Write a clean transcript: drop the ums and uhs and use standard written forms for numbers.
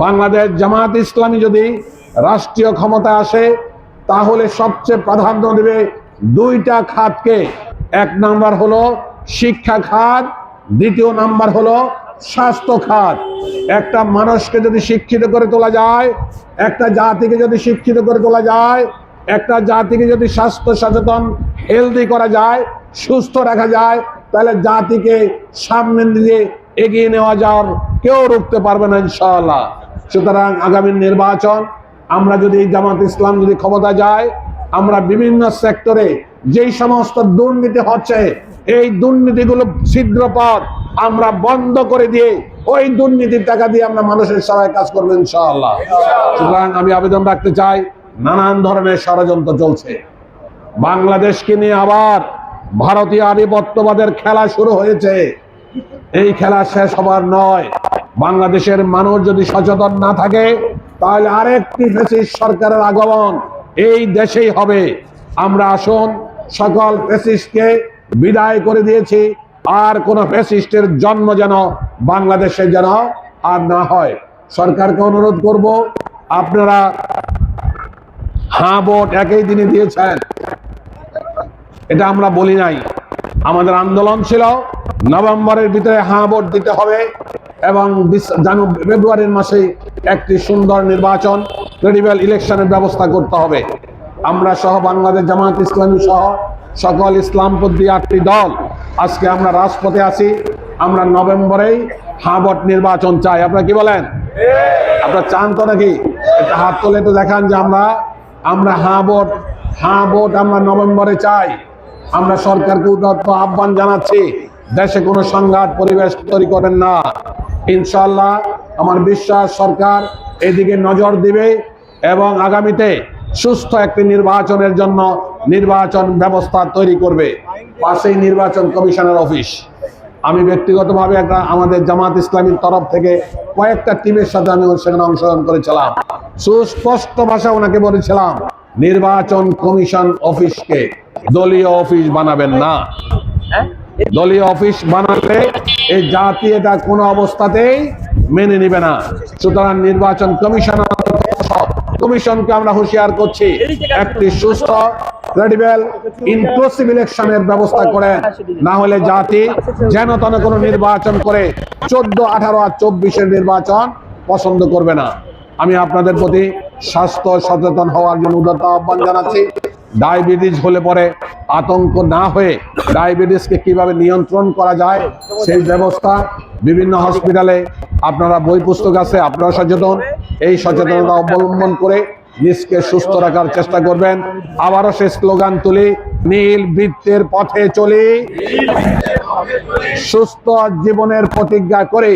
বাংলাদেশ জামাত ইসলামী যদি রাষ্ট্রীয় ক্ষমতা আসে তাহলে সবচেয়ে প্রাধান্য দেবে দুইটা খাতকে। এক নাম্বার হলো শিক্ষা খাত, দ্বিতীয় নাম্বার হলো স্বাস্থ্য খাত। একটা মানুষকে যদি শিক্ষিত করে তোলা যায়, একটা জাতিকে যদি শিক্ষিত করে তোলা যায়, একটা জাতিকে যদি স্বাস্থ্য সচেতন হেলদি করা যায়, সুস্থ রাখা যায়, তাহলে জাতিকে সামনে দিয়ে এগিয়ে নেওয়া যাওয়ার কেউ রুখতে পারবে না ইনশাআল্লাহ। সুতরাং আগামী নির্বাচন আমরা যদি জামাত ইসলাম যদি ক্ষমতা যায়, আমরা বিভিন্ন সেক্টরে যেই সমস্ত দুর্নীতি হচ্ছে এই দুর্নীতিগুলো ছিদ্র পথ আমরা বন্ধ করে দিয়ে ওই দুর্নীতির টাকা দিয়ে আমরা মানুষের সেবায় কাজ করবো ইনশাআল্লাহ। সুতরাং আমি আবেদন রাখতে চাই, নানান ধরনের ষড়যন্ত্র চলছে। বাংলাদেশকে নিয়ে আবার ভারতীয় আধিপত্যবাদের খেলা শুরু হয়েছে। এই খেলা শেষ হবার নয়। বাংলাদেশের মানুষ যদি সচেতন না থাকে তাহলে আরেকটি ফ্যাসিস্ট সরকারের আগমন এই দেশেই হবে। আমরা আসুন সকল ফ্যাসিস্টকে বিদায় করে দিয়েছি, আর কোন ফ্যাসিস্টের জন্ম যেন বাংলাদেশে যেন আর না হয়। সরকারকে অনুরোধ করব, আপনারা হ্যাঁ ভোট একই দিনে দিয়েছেন, এটা আমরা বলি নাই। আমাদের আন্দোলন ছিল নভেম্বরের ভিতরে হ্যাঁ ভোট দিতে হবে এবং ফেব্রুয়ারির মাসে একটি সুন্দর নির্বাচন, ক্রেডিবল ইলেকশনের ব্যবস্থা করতে হবে। আমরা সহ বাংলাদেশ জামাত ইসলামী সহ সকল ইসলামপন্থী 8টি দল আজকে আমরা রাজপথে আছি। আমরা নভেম্বরেই হ্যাঁ ভোট নির্বাচন চাই। আপনারা কি বলেন? আপনারা চান তো নাকি? একটা হাত তুলে তো দেখান যে আমরা হ্যাঁ ভোট আমরা নভেম্বরে চাই। আমরা সরকারকে উদাত্ত আহ্বান জানাচ্ছি, দেশে কোনো সংঘাত পরিবেশ তৈরি করেন না। ইনশাআল্লাহ আমার বিশ্বাস সরকার এদিকে নজর দিবে এবং আগামীতে সুস্থ একটি নির্বাচনের জন্য নির্বাচন ব্যবস্থা তৈরি করবে। পাশেই নির্বাচন কমিশনের অফিস। আমি ব্যক্তিগতভাবে আমাদের জামাত ইসলামীর তরফ থেকে কয়েকটা টিমের সাথে আমি সেখানে অংশগ্রহণ করেছিলাম। সুস্পষ্ট ভাষা ওনাকে বলেছিলাম, নির্বাচন কমিশন অফিসকে দলীয় অফিস বানাবেন না। দলীয় অফিস বানালে এই জাতি এটা কোনো অবস্থাতেই মেনে নিবে না। সুতরাং নির্বাচন কমিশনকে আমরা হুঁশিয়ার করছি, একটি সুস্থ, ক্রেডিবল, ইনক্লুসিভ ইলেকশনের ব্যবস্থা করেন, না হলে জাতি যেন তেন কোনো নির্বাচন করে 14, 18 আর 24-এর নির্বাচন পছন্দ করবে না। আমি আপনাদের প্রতি স্বাস্থ্য সচেতন হওয়ার জন্য উদাত্ত আহ্বান জানাচ্ছি। ডায়াবেটিস হলে পরে আতঙ্ক না হয়ে ডায়াবেটিসকে কিভাবে নিয়ন্ত্রণ করা যায় সেই ব্যবস্থা বিভিন্ন হসপিটালে আপনারা বই পুস্তক আছে, আপনারা সচেতন, এই সচেতনতা অবলম্বন করে নিজকে সুস্থ রাখার চেষ্টা করবেন। আবারও সে স্লোগান তুলি, নীল বৃত্তের পথে চলি, সুস্থ জীবনের প্রতিজ্ঞা করে